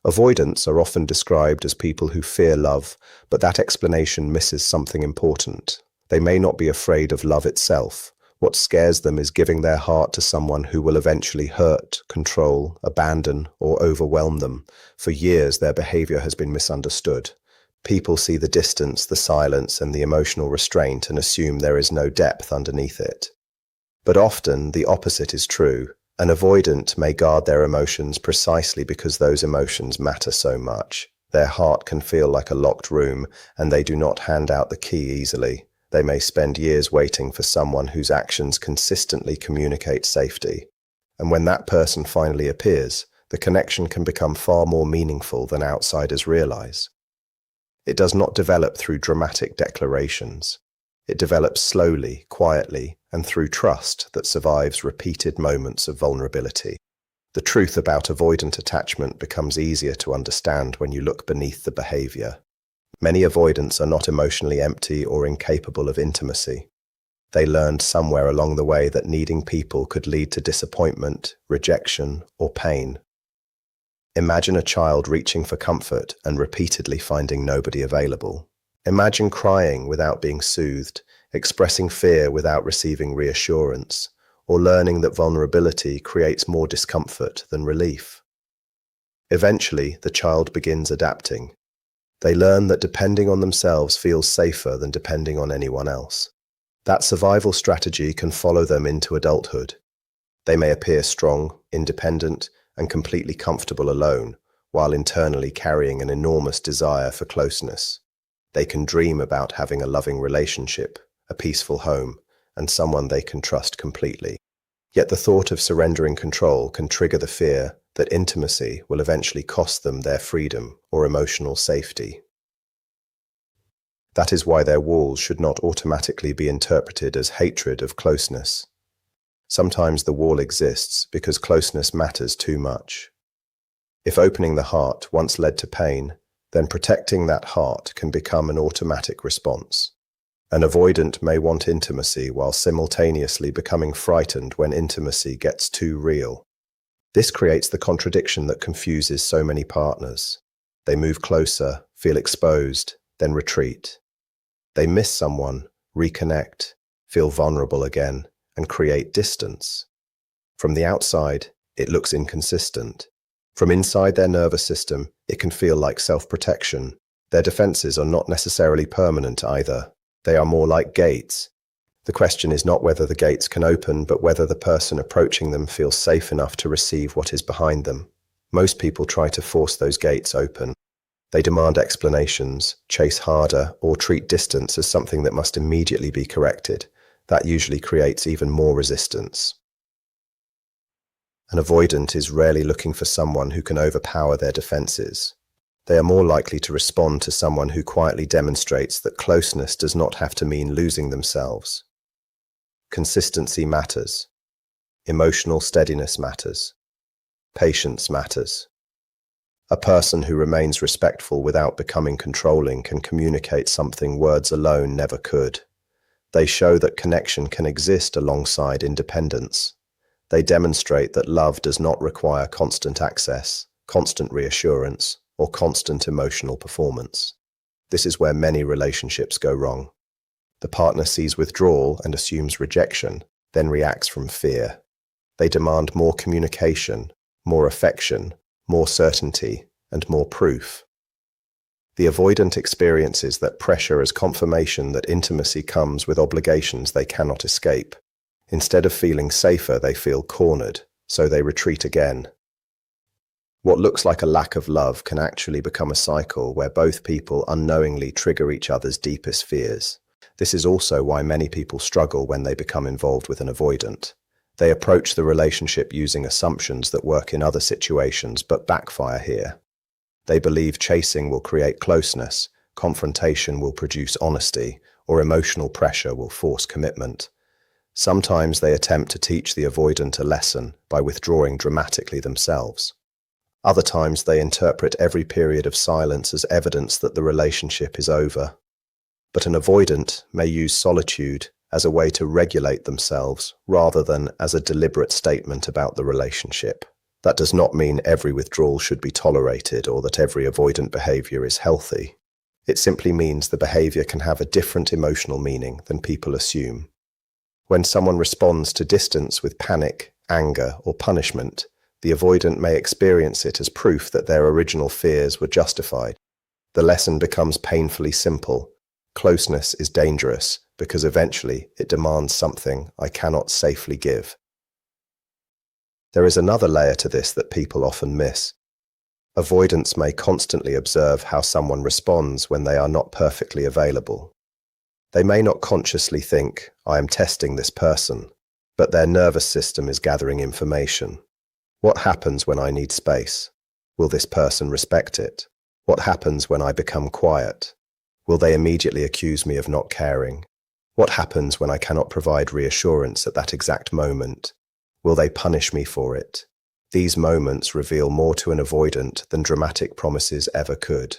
Avoidants are often described as people who fear love, but that explanation misses something important. They may not be afraid of love itself. What scares them is giving their heart to someone who will eventually hurt, control, abandon, or overwhelm them. For years, their behavior has been misunderstood. People see the distance, the silence, and the emotional restraint and assume there is no depth underneath it. But often, the opposite is true. An avoidant may guard their emotions precisely because those emotions matter so much. Their heart can feel like a locked room, and they do not hand out the key easily. They may spend years waiting for someone whose actions consistently communicate safety. And when that person finally appears, the connection can become far more meaningful than outsiders realize. It does not develop through dramatic declarations. It develops slowly, quietly, and through trust that survives repeated moments of vulnerability. The truth about avoidant attachment becomes easier to understand when you look beneath the behavior. Many avoidants are not emotionally empty or incapable of intimacy. They learned somewhere along the way that needing people could lead to disappointment, rejection, or pain. Imagine a child reaching for comfort and repeatedly finding nobody available. Imagine crying without being soothed, expressing fear without receiving reassurance, or learning that vulnerability creates more discomfort than relief. Eventually, the child begins adapting. They learn that depending on themselves feels safer than depending on anyone else. That survival strategy can follow them into adulthood. They may appear strong, independent, and completely comfortable alone, while internally carrying an enormous desire for closeness. They can dream about having a loving relationship, a peaceful home, and someone they can trust completely. Yet the thought of surrendering control can trigger the fear that intimacy will eventually cost them their freedom or emotional safety. That is why their walls should not automatically be interpreted as hatred of closeness. Sometimes the wall exists because closeness matters too much. If opening the heart once led to pain, then protecting that heart can become an automatic response. An avoidant may want intimacy while simultaneously becoming frightened when intimacy gets too real. This creates the contradiction that confuses so many partners. They move closer, feel exposed, then retreat. They miss someone, reconnect, feel vulnerable again, and create distance. From the outside, it looks inconsistent. From inside their nervous system, it can feel like self-protection. Their defenses are not necessarily permanent either. They are more like gates. The question is not whether the gates can open, but whether the person approaching them feels safe enough to receive what is behind them. Most people try to force those gates open. They demand explanations, chase harder, or treat distance as something that must immediately be corrected. That usually creates even more resistance. An avoidant is rarely looking for someone who can overpower their defenses. They are more likely to respond to someone who quietly demonstrates that closeness does not have to mean losing themselves. Consistency matters. Emotional steadiness matters. Patience matters. A person who remains respectful without becoming controlling can communicate something words alone never could. They show that connection can exist alongside independence. They demonstrate that love does not require constant access, constant reassurance, or constant emotional performance. This is where many relationships go wrong. The partner sees withdrawal and assumes rejection, then reacts from fear. They demand more communication, more affection, more certainty, and more proof. The avoidant experiences that pressure as confirmation that intimacy comes with obligations they cannot escape. Instead of feeling safer, they feel cornered, so they retreat again. What looks like a lack of love can actually become a cycle where both people unknowingly trigger each other's deepest fears. This is also why many people struggle when they become involved with an avoidant. They approach the relationship using assumptions that work in other situations but backfire here. They believe chasing will create closeness, confrontation will produce honesty, or emotional pressure will force commitment. Sometimes they attempt to teach the avoidant a lesson by withdrawing dramatically themselves. Other times they interpret every period of silence as evidence that the relationship is over. But an avoidant may use solitude as a way to regulate themselves rather than as a deliberate statement about the relationship. That does not mean every withdrawal should be tolerated or that every avoidant behavior is healthy. It simply means the behavior can have a different emotional meaning than people assume. When someone responds to distance with panic, anger, or punishment, the avoidant may experience it as proof that their original fears were justified. The lesson becomes painfully simple. Closeness is dangerous because eventually it demands something I cannot safely give. There is another layer to this that people often miss. Avoidants may constantly observe how someone responds when they are not perfectly available. They may not consciously think, I am testing this person, but their nervous system is gathering information. What happens when I need space? Will this person respect it? What happens when I become quiet? Will they immediately accuse me of not caring? What happens when I cannot provide reassurance at that exact moment? Will they punish me for it? These moments reveal more to an avoidant than dramatic promises ever could.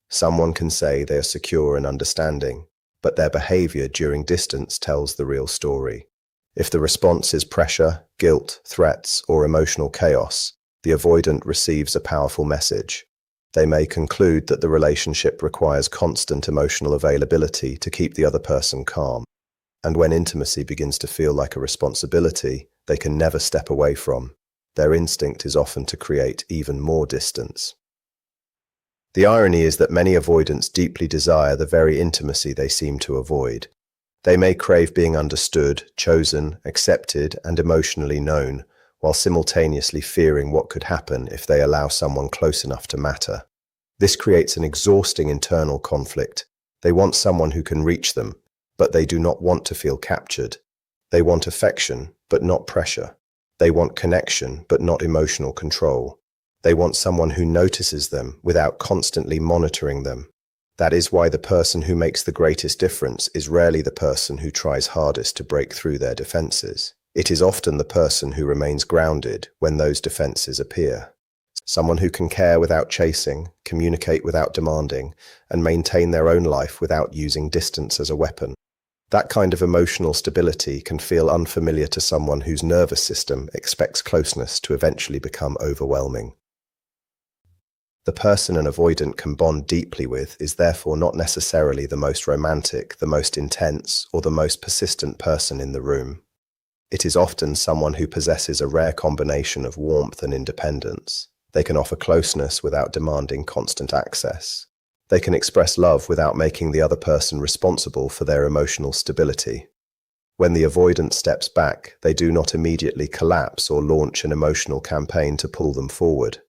Someone can say they are secure and understanding, but their behavior during distance tells the real story. If the response is pressure, guilt, threats, or emotional chaos, the avoidant receives a powerful message. They may conclude that the relationship requires constant emotional availability to keep the other person calm. And when intimacy begins to feel like a responsibility they can never step away from, their instinct is often to create even more distance. The irony is that many avoidants deeply desire the very intimacy they seem to avoid. They may crave being understood, chosen, accepted, and emotionally known, while simultaneously fearing what could happen if they allow someone close enough to matter. This creates an exhausting internal conflict. They want someone who can reach them, but they do not want to feel captured. They want affection, but not pressure. They want connection, but not emotional control. They want someone who notices them without constantly monitoring them. That is why the person who makes the greatest difference is rarely the person who tries hardest to break through their defenses. It is often the person who remains grounded when those defenses appear. Someone who can care without chasing, communicate without demanding, and maintain their own life without using distance as a weapon. That kind of emotional stability can feel unfamiliar to someone whose nervous system expects closeness to eventually become overwhelming. The person an avoidant can bond deeply with is therefore not necessarily the most romantic, the most intense, or the most persistent person in the room. It is often someone who possesses a rare combination of warmth and independence. They can offer closeness without demanding constant access. They can express love without making the other person responsible for their emotional stability. When the avoidant steps back, they do not immediately collapse or launch an emotional campaign to pull them forward.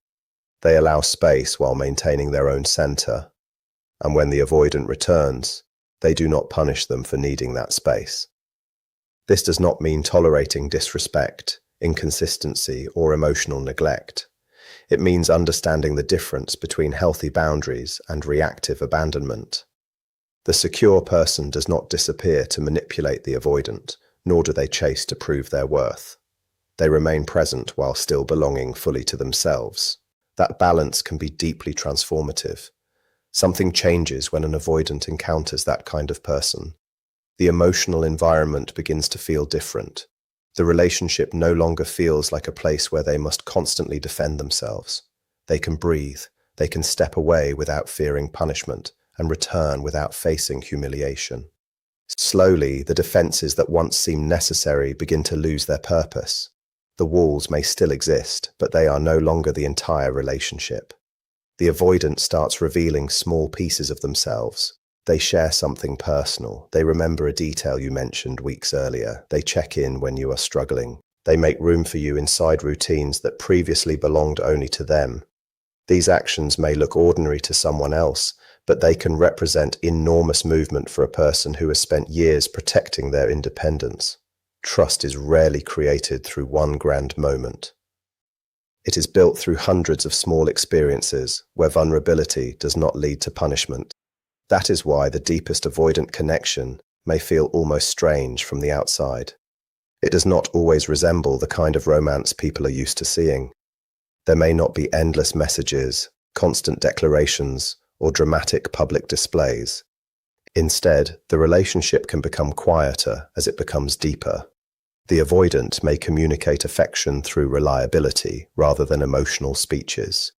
They allow space while maintaining their own center. And when the avoidant returns, they do not punish them for needing that space. This does not mean tolerating disrespect, inconsistency, or emotional neglect. It means understanding the difference between healthy boundaries and reactive abandonment. The secure person does not disappear to manipulate the avoidant, nor do they chase to prove their worth. They remain present while still belonging fully to themselves. That balance can be deeply transformative. Something changes when an avoidant encounters that kind of person. The emotional environment begins to feel different. The relationship no longer feels like a place where they must constantly defend themselves. They can breathe, they can step away without fearing punishment, and return without facing humiliation. Slowly, the defenses that once seemed necessary begin to lose their purpose. The walls may still exist, but they are no longer the entire relationship. The avoidant starts revealing small pieces of themselves. They share something personal. They remember a detail you mentioned weeks earlier. They check in when you are struggling. They make room for you inside routines that previously belonged only to them. These actions may look ordinary to someone else, but they can represent enormous movement for a person who has spent years protecting their independence. Trust is rarely created through one grand moment. It is built through hundreds of small experiences where vulnerability does not lead to punishment. That is why the deepest avoidant connection may feel almost strange from the outside. It does not always resemble the kind of romance people are used to seeing. There may not be endless messages, constant declarations, or dramatic public displays. Instead, the relationship can become quieter as it becomes deeper. The avoidant may communicate affection through reliability rather than emotional speeches.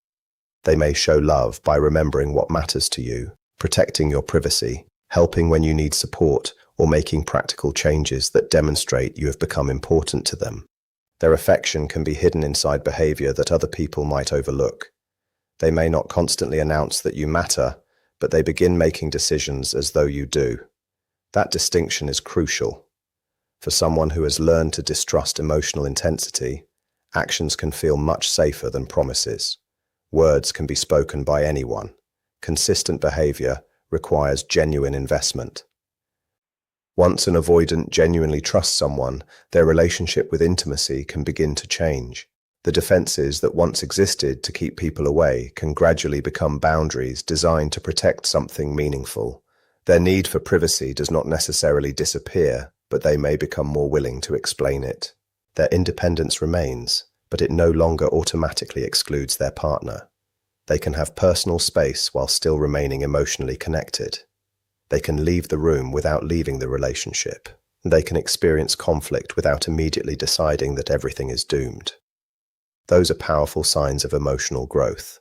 They may show love by remembering what matters to you, protecting your privacy, helping when you need support, or making practical changes that demonstrate you have become important to them. Their affection can be hidden inside behavior that other people might overlook. They may not constantly announce that you matter, but they begin making decisions as though you do. That distinction is crucial. For someone who has learned to distrust emotional intensity, actions can feel much safer than promises. Words can be spoken by anyone. Consistent behavior requires genuine investment. Once an avoidant genuinely trusts someone, their relationship with intimacy can begin to change. The defenses that once existed to keep people away can gradually become boundaries designed to protect something meaningful. Their need for privacy does not necessarily disappear, but they may become more willing to explain it. Their independence remains, but it no longer automatically excludes their partner. They can have personal space while still remaining emotionally connected. They can leave the room without leaving the relationship. They can experience conflict without immediately deciding that everything is doomed. Those are powerful signs of emotional growth.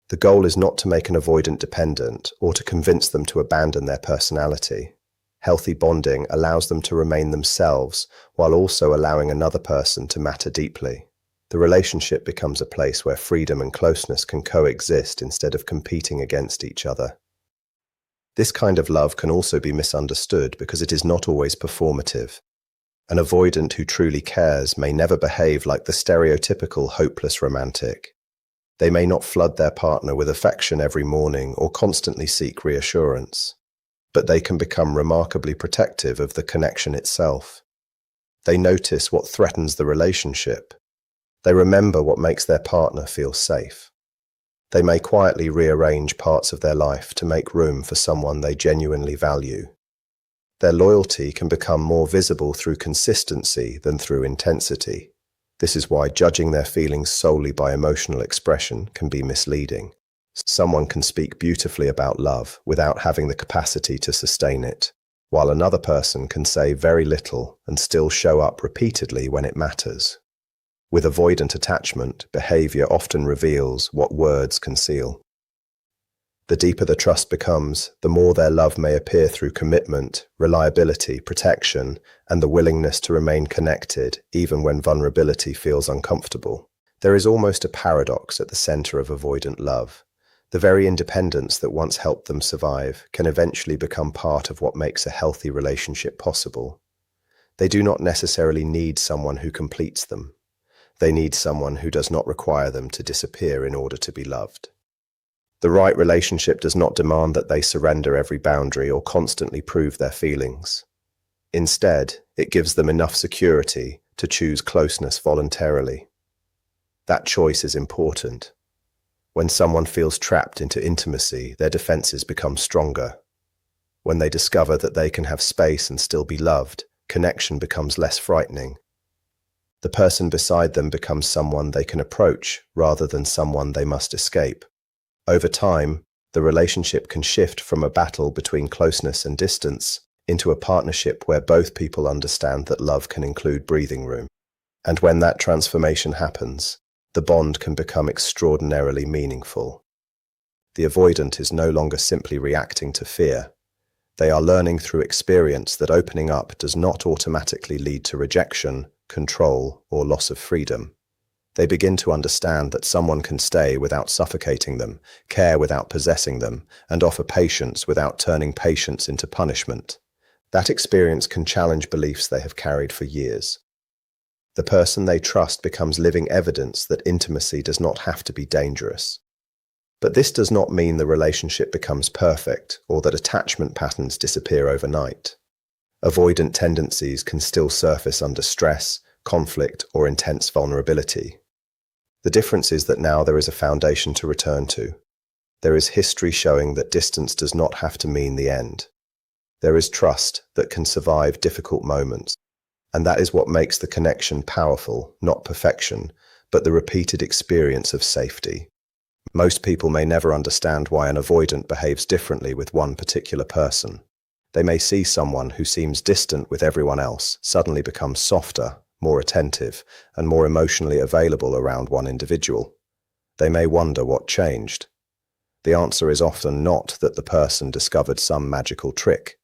The goal is not to make an avoidant dependent or to convince them to abandon their personality. Healthy bonding allows them to remain themselves while also allowing another person to matter deeply. The relationship becomes a place where freedom and closeness can coexist instead of competing against each other. This kind of love can also be misunderstood because it is not always performative. An avoidant who truly cares may never behave like the stereotypical hopeless romantic. They may not flood their partner with affection every morning or constantly seek reassurance, but they can become remarkably protective of the connection itself. They notice what threatens the relationship. They remember what makes their partner feel safe. They may quietly rearrange parts of their life to make room for someone they genuinely value. Their loyalty can become more visible through consistency than through intensity. This is why judging their feelings solely by emotional expression can be misleading. Someone can speak beautifully about love without having the capacity to sustain it, while another person can say very little and still show up repeatedly when it matters. With avoidant attachment, behavior often reveals what words conceal. The deeper the trust becomes, the more their love may appear through commitment, reliability, protection, and the willingness to remain connected even when vulnerability feels uncomfortable. There is almost a paradox at the center of avoidant love. The very independence that once helped them survive can eventually become part of what makes a healthy relationship possible. They do not necessarily need someone who completes them. They need someone who does not require them to disappear in order to be loved. The right relationship does not demand that they surrender every boundary or constantly prove their feelings. Instead, it gives them enough security to choose closeness voluntarily. That choice is important. When someone feels trapped into intimacy, their defenses become stronger. When they discover that they can have space and still be loved, connection becomes less frightening. The person beside them becomes someone they can approach rather than someone they must escape. Over time, the relationship can shift from a battle between closeness and distance into a partnership where both people understand that love can include breathing room. And when that transformation happens, the bond can become extraordinarily meaningful. The avoidant is no longer simply reacting to fear. They are learning through experience that opening up does not automatically lead to rejection, control, or loss of freedom. They begin to understand that someone can stay without suffocating them, care without possessing them, and offer patience without turning patience into punishment. That experience can challenge beliefs they have carried for years. The person they trust becomes living evidence that intimacy does not have to be dangerous. But this does not mean the relationship becomes perfect or that attachment patterns disappear overnight. Avoidant tendencies can still surface under stress, conflict, or intense vulnerability. The difference is that now there is a foundation to return to. There is history showing that distance does not have to mean the end. There is trust that can survive difficult moments. And that is what makes the connection powerful, not perfection, but the repeated experience of safety. Most people may never understand why an avoidant behaves differently with one particular person. They may see someone who seems distant with everyone else suddenly become softer, more attentive, and more emotionally available around one individual. They may wonder what changed. The answer is often not that the person discovered some magical trick.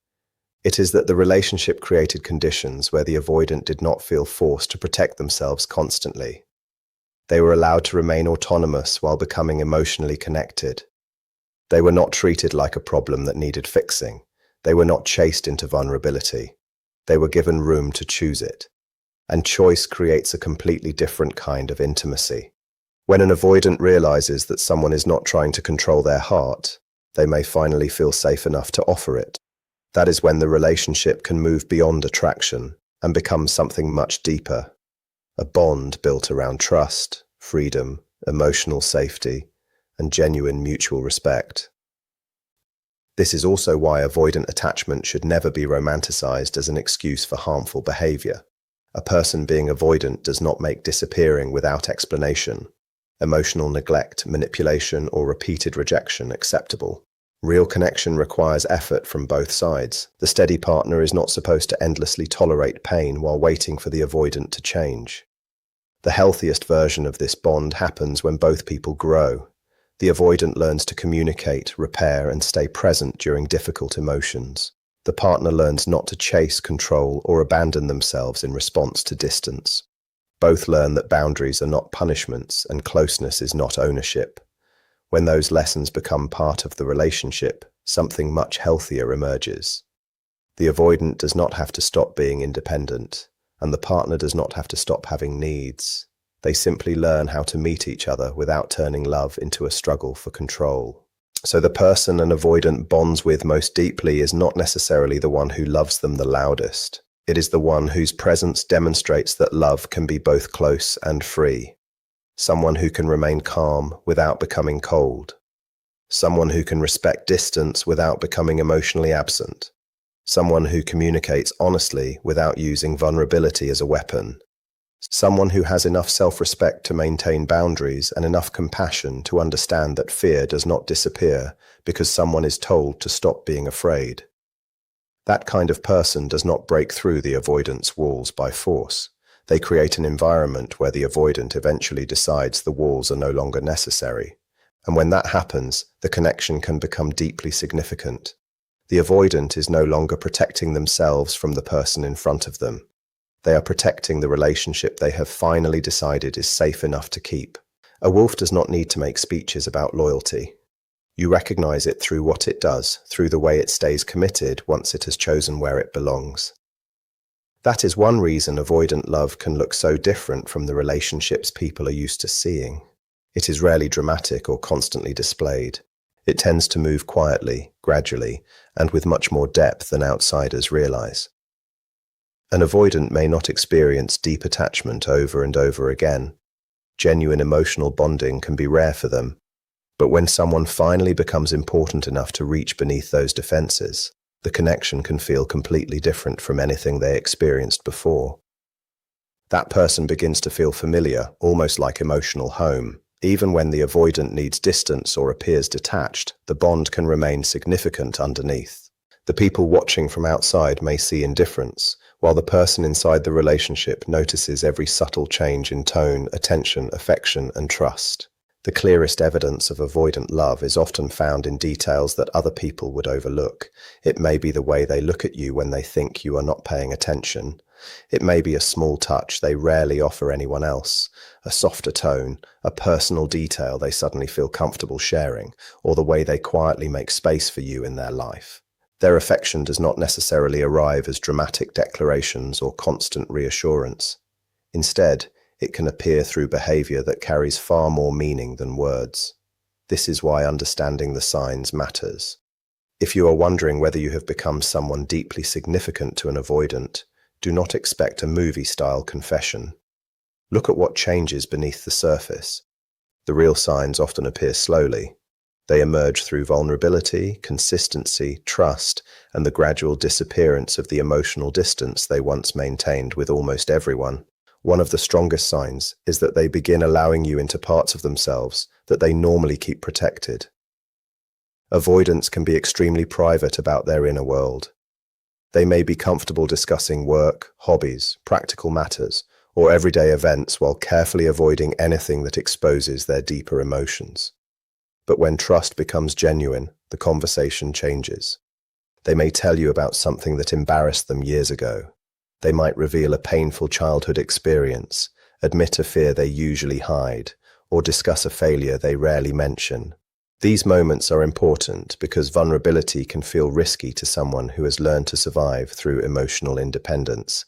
It is that the relationship created conditions where the avoidant did not feel forced to protect themselves constantly. They were allowed to remain autonomous while becoming emotionally connected. They were not treated like a problem that needed fixing. They were not chased into vulnerability. They were given room to choose it. And choice creates a completely different kind of intimacy. When an avoidant realizes that someone is not trying to control their heart, they may finally feel safe enough to offer it. That is when the relationship can move beyond attraction and become something much deeper. A bond built around trust, freedom, emotional safety, and genuine mutual respect. This is also why avoidant attachment should never be romanticized as an excuse for harmful behavior. A person being avoidant does not make disappearing without explanation, emotional neglect, manipulation, or repeated rejection acceptable. Real connection requires effort from both sides. The steady partner is not supposed to endlessly tolerate pain while waiting for the avoidant to change. The healthiest version of this bond happens when both people grow. The avoidant learns to communicate, repair, and stay present during difficult emotions. The partner learns not to chase, control, or abandon themselves in response to distance. Both learn that boundaries are not punishments and closeness is not ownership. When those lessons become part of the relationship, something much healthier emerges. The avoidant does not have to stop being independent, and the partner does not have to stop having needs. They simply learn how to meet each other without turning love into a struggle for control. So the person an avoidant bonds with most deeply is not necessarily the one who loves them the loudest. It is the one whose presence demonstrates that love can be both close and free. Someone who can remain calm without becoming cold. Someone who can respect distance without becoming emotionally absent. Someone who communicates honestly without using vulnerability as a weapon. Someone who has enough self-respect to maintain boundaries and enough compassion to understand that fear does not disappear because someone is told to stop being afraid. That kind of person does not break through the avoidance walls by force. They create an environment where the avoidant eventually decides the walls are no longer necessary. And when that happens, the connection can become deeply significant. The avoidant is no longer protecting themselves from the person in front of them. They are protecting the relationship they have finally decided is safe enough to keep. A wolf does not need to make speeches about loyalty. You recognize it through what it does, through the way it stays committed once it has chosen where it belongs. That is one reason avoidant love can look so different from the relationships people are used to seeing. It is rarely dramatic or constantly displayed. It tends to move quietly, gradually, and with much more depth than outsiders realize. An avoidant may not experience deep attachment over and over again. Genuine emotional bonding can be rare for them. But when someone finally becomes important enough to reach beneath those defenses, the connection can feel completely different from anything they experienced before. That person begins to feel familiar, almost like emotional home. Even when the avoidant needs distance or appears detached, the bond can remain significant underneath. The people watching from outside may see indifference, while the person inside the relationship notices every subtle change in tone, attention, affection, and trust. The clearest evidence of avoidant love is often found in details that other people would overlook. It may be the way they look at you when they think you are not paying attention. It may be a small touch they rarely offer anyone else, a softer tone, a personal detail they suddenly feel comfortable sharing, or the way they quietly make space for you in their life. Their affection does not necessarily arrive as dramatic declarations or constant reassurance. Instead, it can appear through behavior that carries far more meaning than words. This is why understanding the signs matters. If you are wondering whether you have become someone deeply significant to an avoidant, do not expect a movie-style confession. Look at what changes beneath the surface. The real signs often appear slowly. They emerge through vulnerability, consistency, trust, and the gradual disappearance of the emotional distance they once maintained with almost everyone. One of the strongest signs is that they begin allowing you into parts of themselves that they normally keep protected. Avoidants can be extremely private about their inner world. They may be comfortable discussing work, hobbies, practical matters, or everyday events while carefully avoiding anything that exposes their deeper emotions. But when trust becomes genuine, the conversation changes. They may tell you about something that embarrassed them years ago. They might reveal a painful childhood experience, admit a fear they usually hide, or discuss a failure they rarely mention. These moments are important because vulnerability can feel risky to someone who has learned to survive through emotional independence.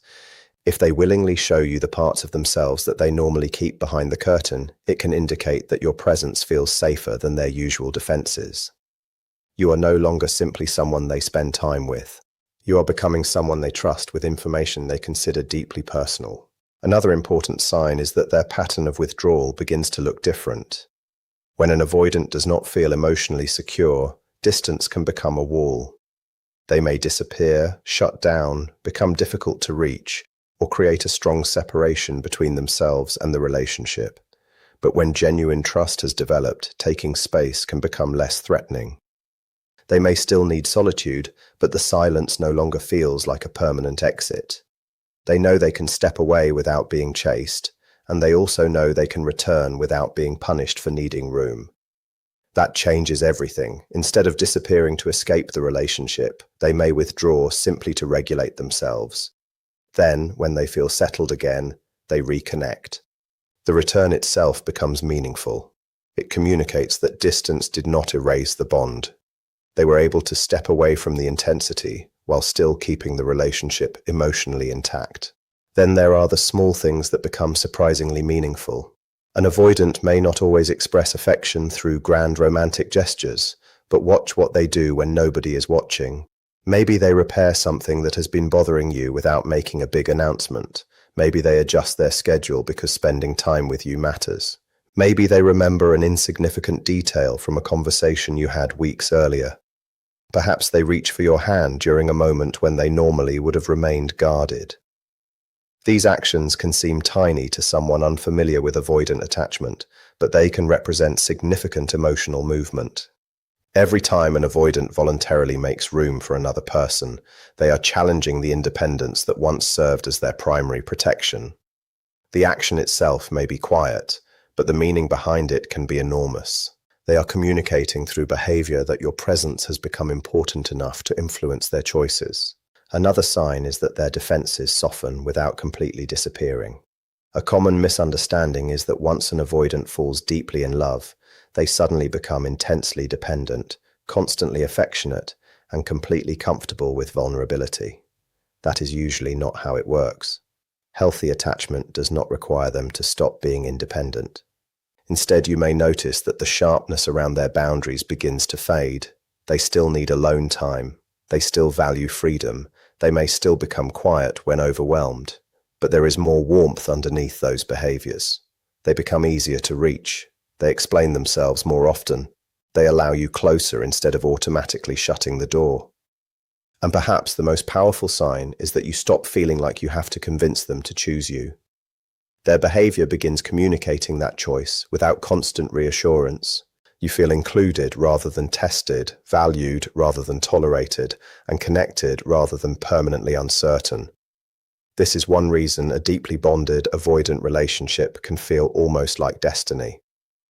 If they willingly show you the parts of themselves that they normally keep behind the curtain, it can indicate that your presence feels safer than their usual defenses. You are no longer simply someone they spend time with. You are becoming someone they trust with information they consider deeply personal. Another important sign is that their pattern of withdrawal begins to look different. When an avoidant does not feel emotionally secure, distance can become a wall. They may disappear, shut down, become difficult to reach, or create a strong separation between themselves and the relationship. But when genuine trust has developed, taking space can become less threatening. They may still need solitude, but the silence no longer feels like a permanent exit. They know they can step away without being chased, and they also know they can return without being punished for needing room. That changes everything. Instead of disappearing to escape the relationship, they may withdraw simply to regulate themselves. Then, when they feel settled again, they reconnect. The return itself becomes meaningful. It communicates that distance did not erase the bond. They were able to step away from the intensity while still keeping the relationship emotionally intact. Then there are the small things that become surprisingly meaningful. An avoidant may not always express affection through grand romantic gestures, but watch what they do when nobody is watching. Maybe they repair something that has been bothering you without making a big announcement. Maybe they adjust their schedule because spending time with you matters. Maybe they remember an insignificant detail from a conversation you had weeks earlier. Perhaps they reach for your hand during a moment when they normally would have remained guarded. These actions can seem tiny to someone unfamiliar with avoidant attachment, but they can represent significant emotional movement. Every time an avoidant voluntarily makes room for another person, they are challenging the independence that once served as their primary protection. The action itself may be quiet, but the meaning behind it can be enormous. They are communicating through behavior that your presence has become important enough to influence their choices. Another sign is that their defenses soften without completely disappearing. A common misunderstanding is that once an avoidant falls deeply in love, they suddenly become intensely dependent, constantly affectionate, and completely comfortable with vulnerability. That is usually not how it works. Healthy attachment does not require them to stop being independent. Instead, you may notice that the sharpness around their boundaries begins to fade. They still need alone time. They still value freedom. They may still become quiet when overwhelmed, but there is more warmth underneath those behaviors. They become easier to reach. They explain themselves more often. They allow you closer instead of automatically shutting the door. And perhaps the most powerful sign is that you stop feeling like you have to convince them to choose you. Their behavior begins communicating that choice without constant reassurance. You feel included rather than tested, valued rather than tolerated, and connected rather than permanently uncertain. This is one reason a deeply bonded, avoidant relationship can feel almost like destiny.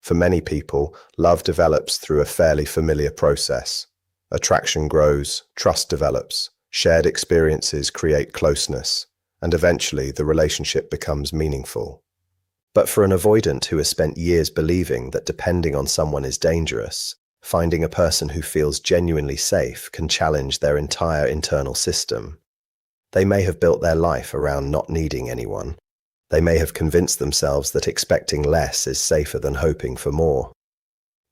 For many people, love develops through a fairly familiar process. Attraction grows, trust develops, shared experiences create closeness, and eventually the relationship becomes meaningful. But for an avoidant who has spent years believing that depending on someone is dangerous, finding a person who feels genuinely safe can challenge their entire internal system. They may have built their life around not needing anyone. They may have convinced themselves that expecting less is safer than hoping for more.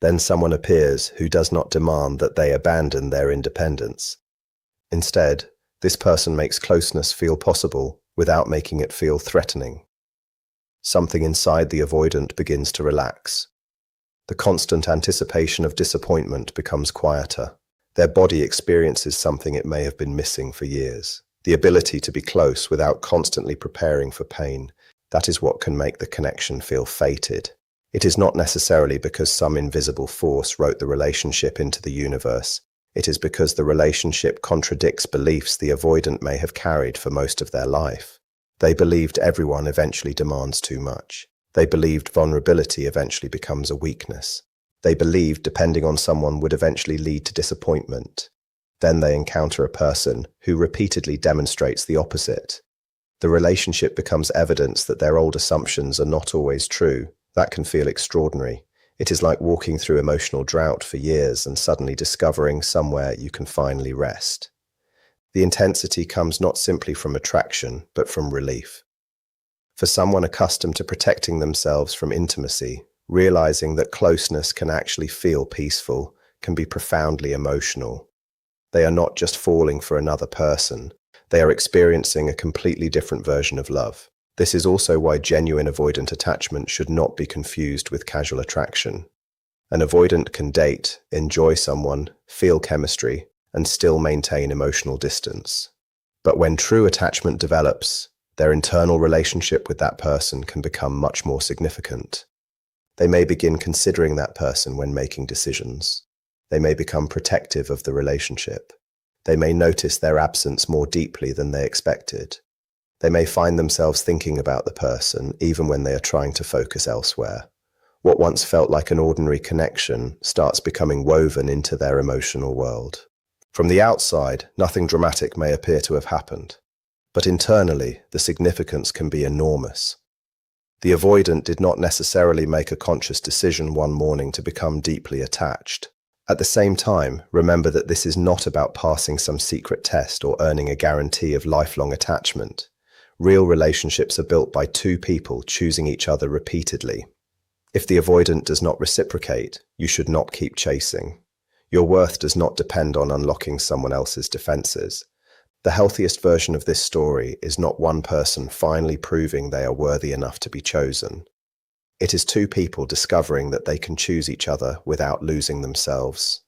Then someone appears who does not demand that they abandon their independence. Instead, this person makes closeness feel possible without making it feel threatening. Something inside the avoidant begins to relax. The constant anticipation of disappointment becomes quieter. Their body experiences something it may have been missing for years. The ability to be close without constantly preparing for pain. That is what can make the connection feel fated. It is not necessarily because some invisible force wrote the relationship into the universe. It is because the relationship contradicts beliefs the avoidant may have carried for most of their life. They believed everyone eventually demands too much. They believed vulnerability eventually becomes a weakness. They believed depending on someone would eventually lead to disappointment. Then they encounter a person who repeatedly demonstrates the opposite. The relationship becomes evidence that their old assumptions are not always true. That can feel extraordinary. It is like walking through emotional drought for years and suddenly discovering somewhere you can finally rest. The intensity comes not simply from attraction, but from relief. For someone accustomed to protecting themselves from intimacy, realizing that closeness can actually feel peaceful can be profoundly emotional. They are not just falling for another person, they are experiencing a completely different version of love. This is also why genuine avoidant attachment should not be confused with casual attraction. An avoidant can date, enjoy someone, feel chemistry, and still maintain emotional distance. But when true attachment develops, their internal relationship with that person can become much more significant. They may begin considering that person when making decisions. They may become protective of the relationship. They may notice their absence more deeply than they expected. They may find themselves thinking about the person even when they are trying to focus elsewhere. What once felt like an ordinary connection starts becoming woven into their emotional world. From the outside, nothing dramatic may appear to have happened, but internally, the significance can be enormous. The avoidant did not necessarily make a conscious decision one morning to become deeply attached. At the same time, remember that this is not about passing some secret test or earning a guarantee of lifelong attachment. Real relationships are built by two people choosing each other repeatedly. If the avoidant does not reciprocate, you should not keep chasing. Your worth does not depend on unlocking someone else's defenses. The healthiest version of this story is not one person finally proving they are worthy enough to be chosen. It is two people discovering that they can choose each other without losing themselves.